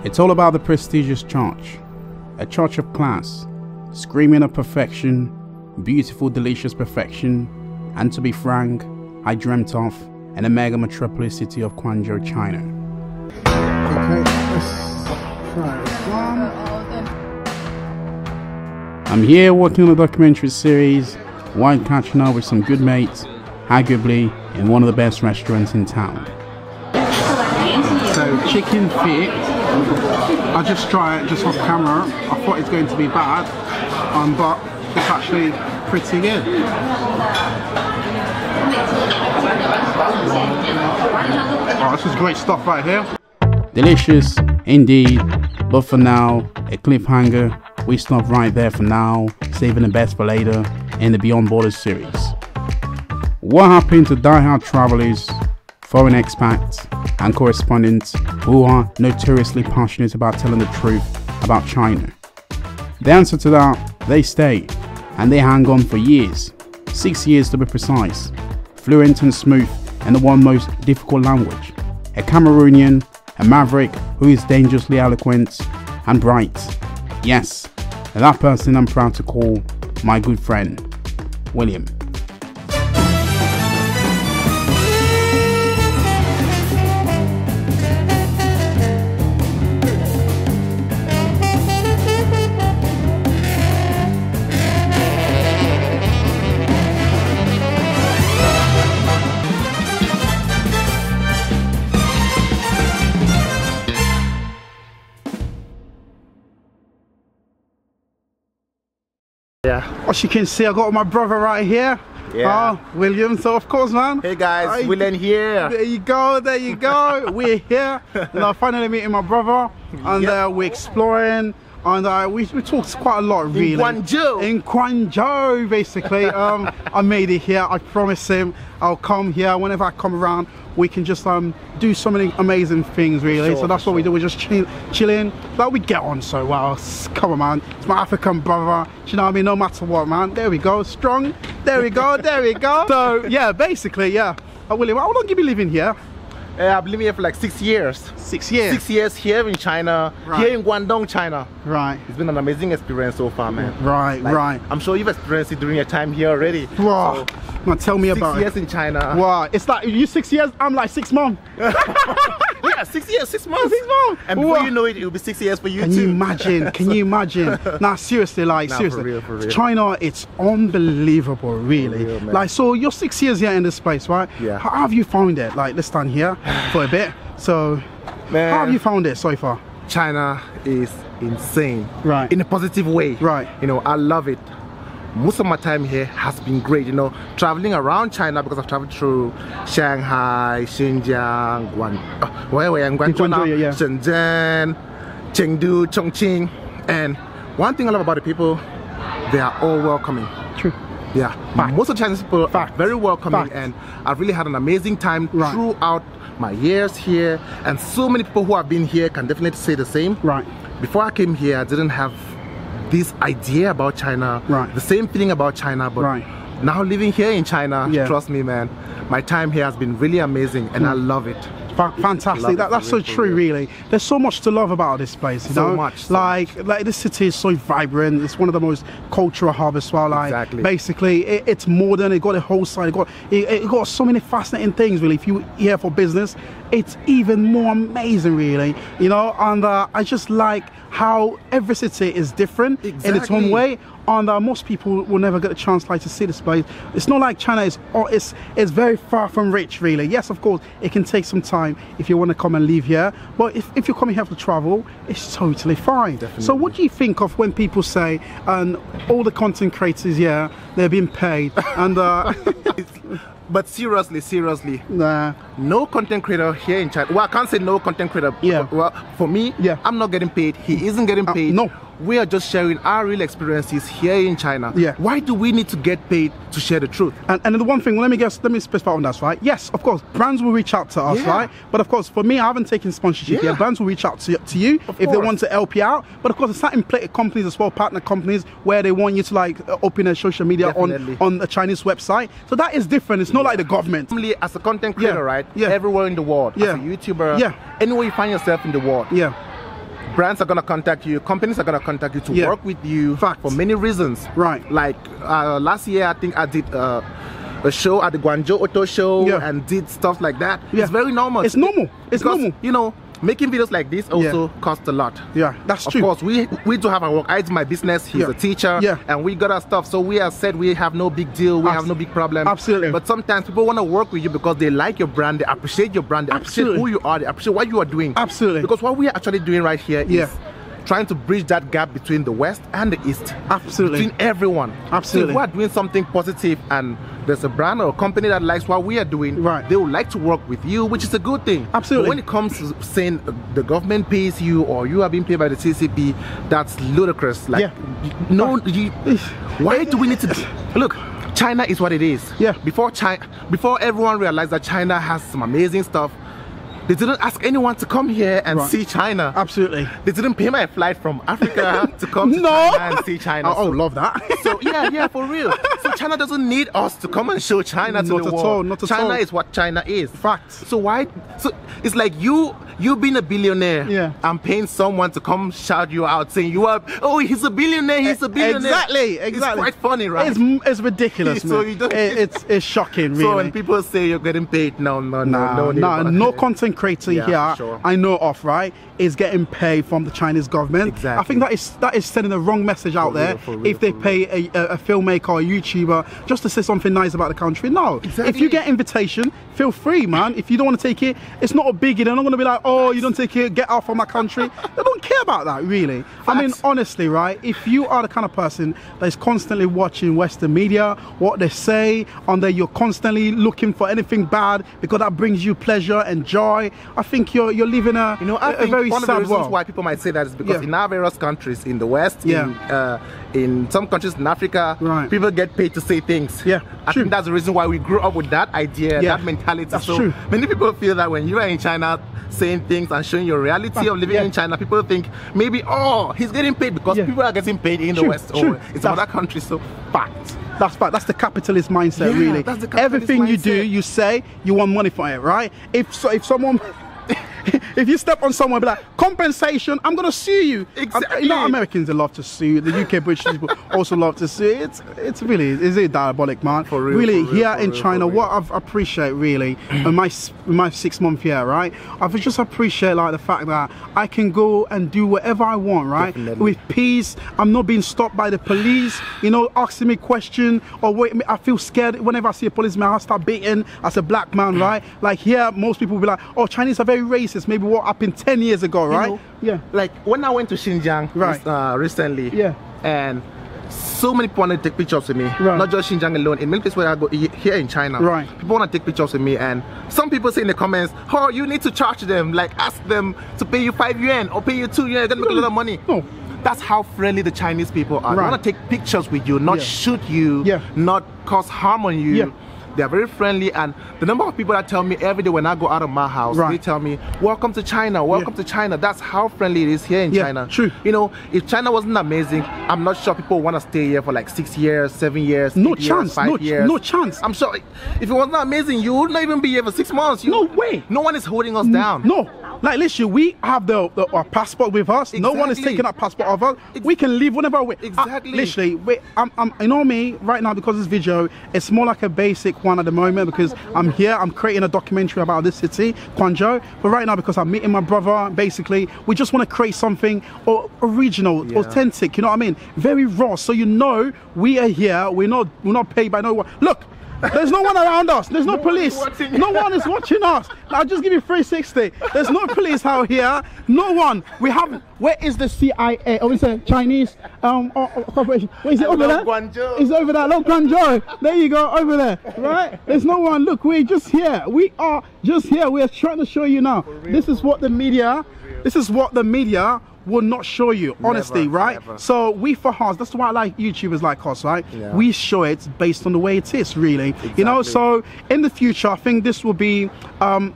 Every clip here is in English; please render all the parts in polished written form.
It's all about the prestigious church, a church of class, screaming of perfection, beautiful, delicious perfection, and to be frank, I dreamt of in the mega metropolis city of Guangzhou, China. Okay, let's try this one. I'm here working on a documentary series while catching up with some good mates, arguably in one of the best restaurants in town. So chicken feet, I just try it just off camera. I thought it's going to be bad, but it's actually pretty good. Oh, this is great stuff right here. Delicious indeed, but for now, a cliffhanger. We stop right there for now, saving the best for later in the Beyond Borders series. What happened to die-hard travelers, foreign expats, and correspondents who are notoriously passionate about telling the truth about China? The answer to that, they stay, and they hang on for years, 6 years to be precise, fluent and smooth in the one most difficult language, a Cameroonian, a maverick who is dangerously eloquent and bright. Yes, that person I'm proud to call my good friend, William. Yeah. As you can see, I got my brother right here. Yeah. William. So of course, man. Hey guys, William here. There you go. There you go. We're here. And finally meeting my brother, and we're exploring. And we talked quite a lot, really. In Guangzhou. In Guangzhou, basically. I made it here. I promised him I'll come here whenever I come around. We can just do so many amazing things, really. Sure, so that's what we do. We're just chilling. Like, we get on so well. Come on, man. It's my African brother. Do you know what I mean? No matter what, man. There we go. Strong. There we go. There we go. So yeah, basically, yeah. William, how long have you been living here? I've been here for like 6 years. 6 years? 6 years here in China, here in Guangdong, China. Right. It's been an amazing experience so far, man. Right, right. I'm sure you've experienced it during your time here already. Wow. So, man, tell me about it. 6 years in China. Wow. It's like, you 6 years, I'm like 6 months. Yeah, 6 years, 6 months. 6 months. And before you know it, it'll be 6 years for you too. Can you imagine? Can you imagine? Nah, seriously, like, seriously. For real. China, it's unbelievable, really. For real, man. Like, so you're 6 years here in this place, right? Yeah. How have you found it? Like, let's stand here for a bit. So, man, how have you found it so far? China is insane. Right. In a positive way. Right. You know, I love it. Most of my time here has been great, you know, traveling around China, because I've traveled through Shanghai, XINJIANG, Guangzhou now, Shenzhen, Chengdu, Chongqing. And one thing I love about the people, they are all welcoming. True. Yeah. Fact. Most of the Chinese people are very welcoming. Fact. And I've really had an amazing time throughout my years here. And so many people who have been here can definitely say the same. Right. Before I came here, I didn't have this idea about China, the same feeling about China, but now living here in China, trust me, man, my time here has been really amazing, and I love it. Fantastic. That's so true, really. There's so much to love about this place, you know? So much. Like this city is so vibrant. It's one of the most cultural hubs as well. Like, basically, it's modern. It got a whole side. It got so many fascinating things, really. If you're here for business, it's even more amazing, really. You know, and I just like how every city is different in its own way. And most people will never get a chance like to see this place. It's not like China is it's very far from rich, really. Yes, of course, it can take some time if you want to come and live here. But if you're coming here to travel, it's totally fine. Definitely. So what do you think of when people say, and all the content creators here, they're being paid? And but seriously, no content creator here in China. Well, I can't say no content creator. Yeah. Well, for me, I'm not getting paid. He isn't getting paid. No. We are just sharing our real experiences here in China. Yeah. Why do we need to get paid to share the truth? And the one thing, let me specify on that, right? Yes, of course, brands will reach out to us, right? But of course, for me, I haven't taken sponsorship yet. Brands will reach out to you if they want to help you out. But of course, it's certain companies as well, partner companies, where they want you to like open a social media on a Chinese website. So that is different. It's not like the government. Normally, as a content creator, right? Everywhere in the world, as a YouTuber, anywhere you find yourself in the world, brands are gonna contact you, companies are gonna contact you to work with you for many reasons. Right. Like last year, I think I did a show at the Guangzhou Auto Show and did stuff like that. It's very normal. It's normal. It's normal. You know, making videos like this also costs a lot. Yeah, that's true. Of course, we do have our work. I do my business. He's a teacher. And we got our stuff. So we have said we have no big deal. We have no big problem. Absolutely. But sometimes people want to work with you because they like your brand. They appreciate your brand. They appreciate who you are. They appreciate what you are doing. Absolutely. Because what we are actually doing right here is trying to bridge that gap between the West and the East. Absolutely. Between everyone. Absolutely. So we are doing something positive, and there's a brand or a company that likes what we are doing. Right. They would like to work with you, which is a good thing. Absolutely. But when it comes to saying the government pays you or you are being paid by the CCP, that's ludicrous. Like, why do we need to look? China is what it is. Yeah. Before everyone realized that China has some amazing stuff, they didn't ask anyone to come here and see China. Absolutely. They didn't pay my flight from Africa to come to China and see China. Oh, love that. So yeah, for real. So China doesn't need us to come and show China to the world. Not at all. China is what China is. Fact. So why? So it's like you being a billionaire and paying someone to come shout you out saying you are, oh, he's a billionaire, he's a billionaire. Exactly. It's quite funny, right? It's ridiculous, man. So it's shocking, really. So when people say you're getting paid, no content creator here I know of, right, is getting paid from the Chinese government. Exactly. I think that is sending the wrong message out there if they pay a filmmaker or a YouTuber just to say something nice about the country. No. Exactly. If you get invitation, feel free, man. If you don't want to take it, it's not a biggie. They're not going to be like, oh, you don't take it, get out from my country. They don't care about that, really. Facts. I mean, honestly, right, if you are the kind of person that is constantly watching Western media, what they say, and that you're constantly looking for anything bad because that brings you pleasure and joy, I think you're living a very one sad of the reasons world. why people might say that is because in our various countries, in the West, in some countries in Africa, people get paid to say things. I think that's the reason why we grew up with that idea, that mentality. That's true. Many people feel that when you are in China saying things and showing your reality of living in China, people think maybe, oh, he's getting paid because people are getting paid in the West or it's other countries. So fact. That's fact. That's the capitalist mindset, really. That's the capitalist Everything mindset. You do, you say, you want money for it, right? If someone if you step on someone and be like, compensation, I'm gonna sue you. Exactly. You know, Americans love to sue. The UK British people also love to sue. It's really diabolic, man. For real, really, here in China, what I appreciate really in my 6 month here, right? I just appreciate like the fact that I can go and do whatever I want, right? Definitely. With peace. I'm not being stopped by the police, you know, asking me question or wait. I feel scared whenever I see a policeman. I start beating as a black man, right? Like here, most people will be like, oh, Chinese are very racist. Maybe what happened 10 years ago, right? You know, like when I went to Xinjiang recently, and so many people want to take pictures with me, not just Xinjiang alone, in many places where I go here in China, people want to take pictures with me, and some people say in the comments, oh, you need to charge them, like ask them to pay you 5 yuan or pay you 2 yuan, you're gonna make a lot of money. No. That's how friendly the Chinese people are. They want to take pictures with you, not shoot you, not cause harm on you. They're very friendly, and the number of people that tell me every day when I go out of my house, they tell me, welcome to China, welcome to China. That's how friendly it is here in China. True. You know, if China wasn't amazing, I'm not sure people want to stay here for like 6 years, 7 years, no 8 chance, years, 5 years. No chance. I'm sure if it wasn't amazing, you would not even be here for 6 months. No way. No one is holding us down. No. Like literally, we have our passport with us. Exactly. No one is taking our passport of us. We can leave whenever we. Exactly. Literally, you know me right now, because this video, it's more like a basic one at the moment because I'm here. I'm creating a documentary about this city, Guangzhou. But right now, because I'm meeting my brother, basically, we just want to create something original, authentic. You know what I mean? Very raw. So you know, we are here. We're not paid by no one. Look. There's no one around us. There's no police. No one is watching us. I'll just give you 360. There's no police out here. No one. We have. Where is the CIA? Or is it Chinese corporation? Where is it over there? Guangzhou. It's over there. Look, Guangzhou. There you go. Over there. Right? There's no one. Look, we're just here. We are just here. We are trying to show you now. This is what the media. This is what the media will not show you, honestly, right? Never. So we, for us, that's why I like YouTubers like us, right? We show it based on the way it is, really. You know, so in the future, I think this will be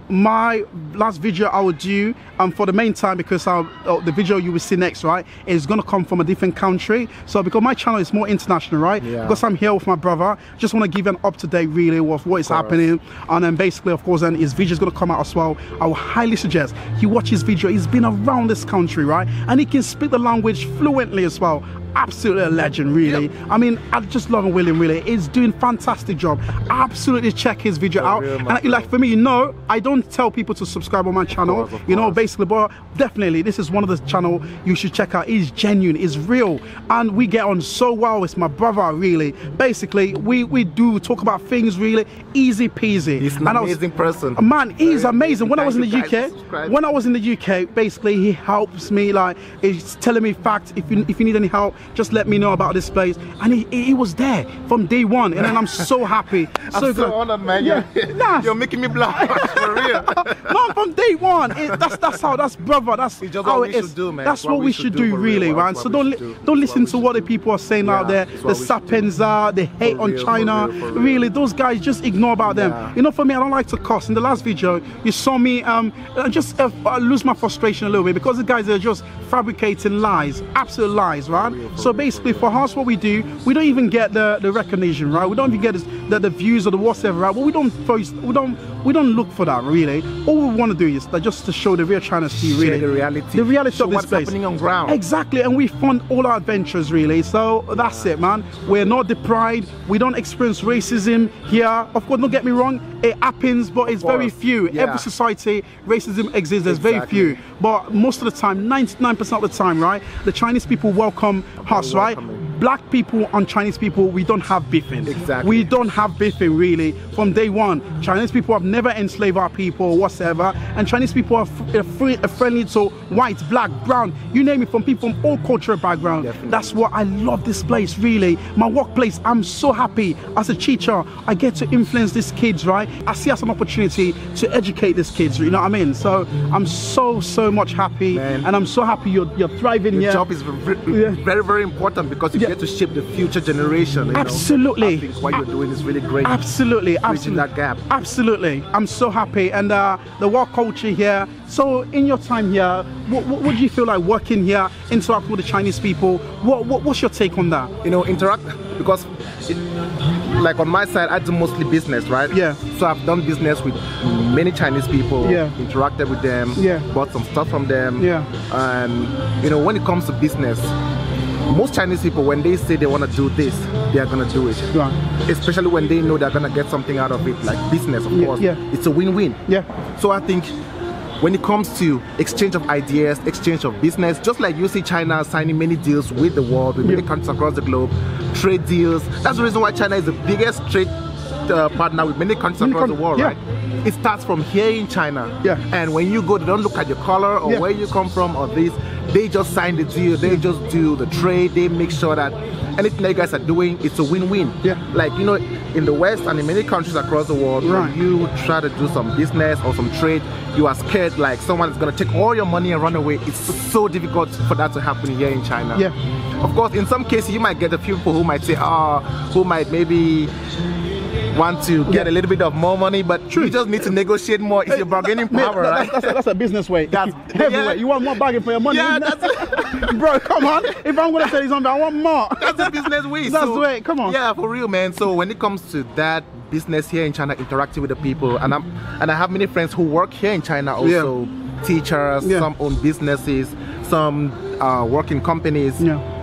my last video I will do for the main time, because the video you will see next, right, is going to come from a different country. So because my channel is more international, right? Because I'm here with my brother, just want to give you an up-to-date really of what is happening. And then basically, of course, then his video is going to come out as well. I will highly suggest you watch his video. He's been around this country, right? and he can speak the language fluently as well. Absolutely a legend, really. Yep. I mean, I just love William, really. He's doing fantastic job. Absolutely check his video out. And like for me, you know, I don't tell people to subscribe on my channel, of course. you know, basically, but definitely this is one of the channel you should check out. He's genuine, he's real, and we get on so well. It's my brother, really. Basically, we do talk about things really easy peasy. He's an amazing person. Man, he's amazing. When I was in the UK, basically he helps me, like he's telling me facts. If you need any help, just let me know about this place. And he was there from day one, and then I'm so happy. I'm so honored, man. Yeah. You're making me blush for real. Man, from day one, that's brother. That's how it is. That's what we should do, really, man. So don't listen to what the people are saying out there. The Sapenza, they hate on China. Really, those guys, just ignore about them. You know, for me, I don't like to cuss. In the last video, you saw me just lose my frustration a little bit, because the guys are just fabricating lies, absolute lies, right? So basically, for us, what we do, we don't even get the recognition, right? We don't even get the views or the whatever, right? Well, we don't look for that, really. All we want to do is just to show the real China Sea, really, the reality of this what's place happening on ground. Exactly, and we fund all our adventures, really. So that's it, man. We're not deprived. We don't experience racism here. Of course, don't get me wrong, it happens, but it's very few. Every society, racism exists. There's very few, but most of the time, 99% of the time, right, the Chinese people welcome us, right? Black people and Chinese people, we don't have beefing. Exactly. We don't have beefing, really, from day one. Chinese people have never enslaved our people or whatsoever, and Chinese people are friendly to white, black, brown, you name it, from people from all cultural background. Definitely. That's what I love this place, really. My workplace, I'm so happy. As a teacher, I get to influence these kids, right? I see as an opportunity to educate these kids, you know what I mean? So I'm so much happy, man. And I'm so happy you're thriving here. Your job is very, very important, because you get to shape the future generation. You absolutely. know? I think what you're doing is really great. Absolutely. Bridging that gap. Absolutely. I'm so happy. And the work culture here. So in your time here, what do you feel like working here, interacting with the Chinese people? What's your take on that? You know, because like on my side, I do mostly business, right? Yeah. So I've done business with many Chinese people. Yeah. Interacted with them. Yeah. Bought some stuff from them. Yeah. And you know, when it comes to business, most Chinese people, when they say they want to do this, they are going to do it. Yeah. Especially when they know they're going to get something out of it, like business, of course. Yeah. It's a win-win. Yeah. So I think when it comes to exchange of ideas, exchange of business, just like you see China signing many deals with the world, with many countries across the globe, trade deals. That's the reason why China is the biggest trade partner with many countries across the world, right? It starts from here in China. Yeah. And when you go, they don't look at your color or where you come from or this. They just sign the deal. They just do the trade. They make sure that anything that you guys are doing, it's a win-win. Yeah. Like, you know, in the West and in many countries across the world, when you try to do some business or some trade, you are scared like someone is going to take all your money and run away. It's so difficult for that to happen here in China. Yeah. Of course, in some cases, you might get a few people who might say, who might maybe want to get a little bit of more money, but you just need to negotiate more. It's your bargaining power, right? That's a business way. That's heavyweight. You want more bargain for your money? Yeah, that's it. Bro, come on. If I'm gonna say something, I want more. That's the business way. That's the way. Come on. Yeah, for real, man. So when it comes to that business here in China, interacting with the people, and I have many friends who work here in China also, teachers, some own businesses, some work in companies. Yeah.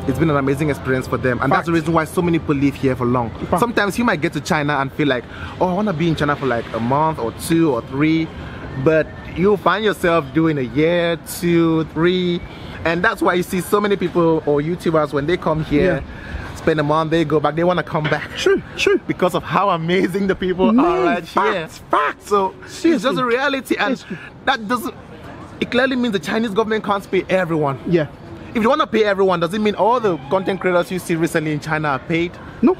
It's been an amazing experience for them, and that's the reason why so many people live here for long. Sometimes you might get to China and feel like, oh, I want to be in China for like a month or 2 or 3, but you'll find yourself doing a year, 2, 3, and that's why you see so many people or YouTubers, when they come here, spend a month, they go back, they want to come back. True, because of how amazing the people are right here. Facts. So it's just a reality, and that doesn't. It clearly means the Chinese government can't pay everyone. Yeah. If you want to pay everyone, does it mean all the content creators you see recently in China are paid? No.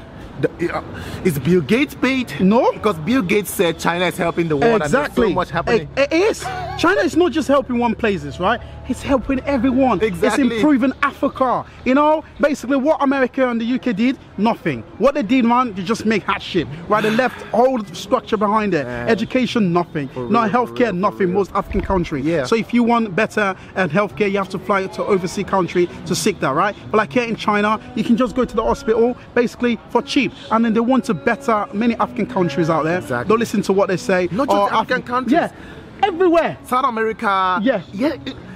Is Bill Gates paid? No. Because Bill Gates said China is helping the world, and there's so much happening. It is. China is not just helping one places, right? It's helping everyone. Exactly. It's improving Africa. You know, basically what America and the UK did, nothing. What they did, man, they just make hot shit. Right? They left all the structure behind it. Education, nothing. Not healthcare, nothing. Most African countries. Yeah. So if you want better healthcare, you have to fly to overseas country to seek that, right? But like here in China, you can just go to the hospital basically for cheap. And then they want to better many African countries out there. Exactly. Don't listen to what they say. Not just African countries. Yeah. Everywhere. South America. Yeah.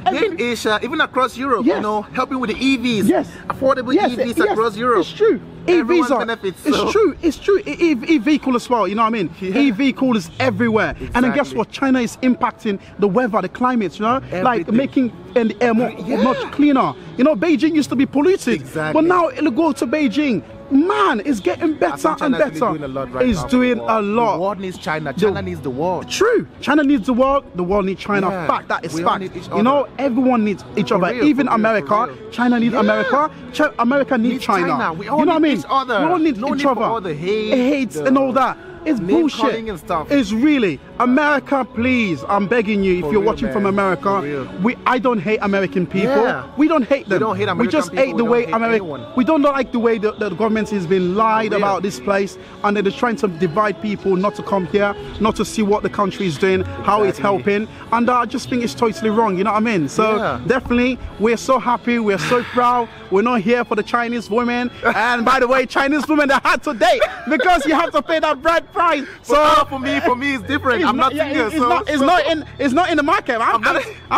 in Asia, even across Europe, you know, helping with the EVs. Yes. Affordable EVs across Europe. It's true. EVs are, benefits, it's true. E-vehicle as well, you know what I mean? Yeah. E-vehicle is everywhere. Exactly. And then guess what? China is impacting the weather, the climate, you know? Everything. Like making the air much cleaner. You know, Beijing used to be polluted. Exactly. But now it'll go to Beijing. Man, it's getting better and better. It's doing a lot. The world needs China. China needs the world. True. China needs the world. The world needs China. Yeah. Fact. That is we fact. You know, everyone needs each other. Real, even America. China needs America. America needs China. We all you know what I mean? Each other. We all need each other. All the hate and all that. It's bullshit. And stuff. It's really America, please. I'm begging you. If you're watching from America, I don't hate American people. Yeah. We don't hate them. We don't hate American We just people. hate the way America. We don't like the way the government has been lied about this place, and they're trying to divide people not to come here, not to see what the country is doing, how it's helping, and I just think it's totally wrong. You know what I mean? So definitely, we're so happy. We're so proud. We're not here for the Chinese women. And by the way, Chinese women are hard to date because you have to pay that bride price. So for me, it's different. I'm not single. It's not in the market.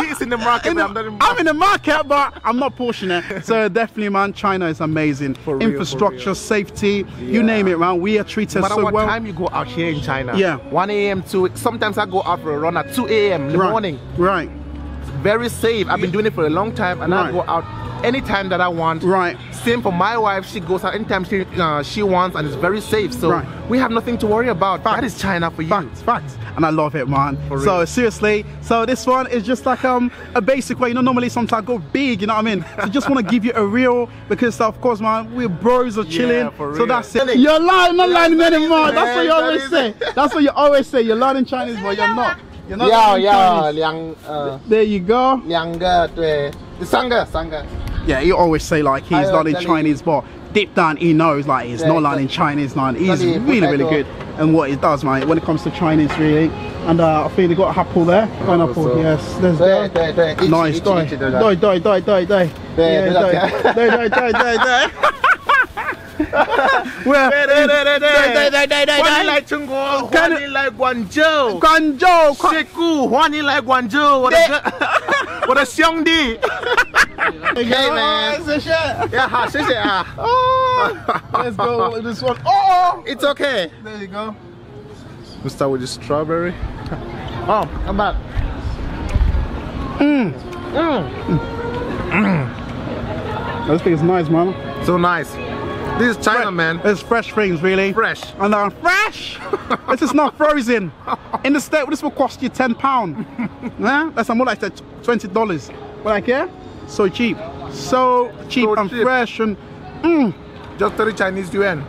He's in the market. I'm in the market, but I'm not pushing it. So definitely, man, China is amazing. For real, infrastructure, safety, you name it, man. We are treated so well. No matter what time you go out here in China, 1 a.m. to sometimes I go out for a run at 2 a.m. in the morning. Right. Very safe. I've been doing it for a long time, and I go out anytime that I want. Right. Same for my wife. She goes out anytime she wants, and it's very safe. So we have nothing to worry about. That is China for you. Facts. And I love it, man. So seriously, so this one is just like a basic way. You know, normally sometimes I go big. You know what I mean? So just want to give you a real, because of course, man, we're bros are chilling. So that's it. You're lying, not lying anymore. That's what you always say. That's what you always say. You're learning Chinese, but you're not. You're not there you go. Yeah, he always say like he's learning Chinese, but deep down he knows like he's not learning Chinese, man. He's really good and what he does, man, when it comes to Chinese, really. And I think they got a apple there. Pineapple, yes. There's nice. Where? like Chungguo, like Guangzhou. Sheku, like Guangzhou. What a xiongdi. Okay, man. Let's go with this one. Oh, it's okay. There you go. We'll start with the strawberry. Oh, I'm back. This thing is nice, man. So nice. This is China, man. It's fresh things, really. Fresh. And fresh! This is not frozen. In the States, this will cost you £10. Yeah? That's more like $20. But like, yeah? So cheap. So cheap and fresh and just 30 Chinese yuan.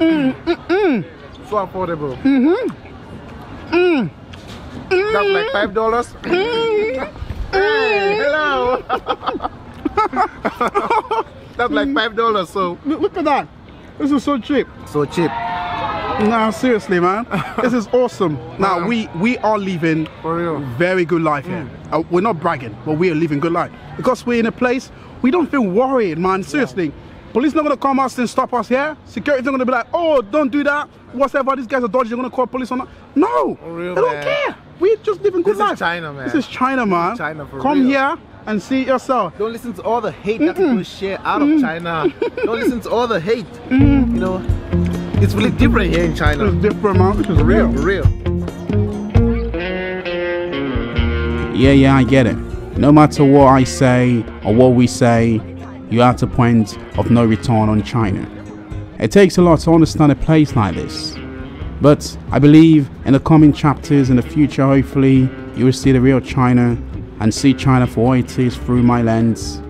So affordable. That's like $5. Hey, hello. That's like $5. So look at that. This is so cheap. So cheap. Nah, seriously, man. This is awesome. Now we are living very good life here. We're not bragging, but we are living good life because we're in a place we don't feel worried, man. Seriously, police not gonna come us and stop us here. Security's not gonna be like, oh, don't do that. Whatever, these guys are dodgy. They're gonna call police on that. No, they don't care. We just living good life. This is China, man. This is China, man. China for Come here and see it yourself. Don't listen to all the hate that people share out of China. Don't listen to all the hate. You know, it's really different here in China. It's different, man. It's real. Yeah, I get it. No matter what I say or what we say, you're at a point of no return on China. It takes a lot to understand a place like this. But I believe in the coming chapters in the future, hopefully, you will see the real China and see China for what it is through my lens.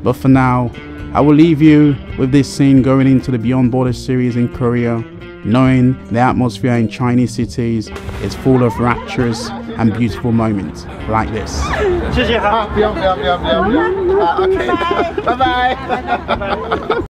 But for now, I will leave you with this scene going into the Beyond Borders series in Korea, knowing the atmosphere in Chinese cities is full of rapturous and beautiful moments like this. Okay. Bye-bye.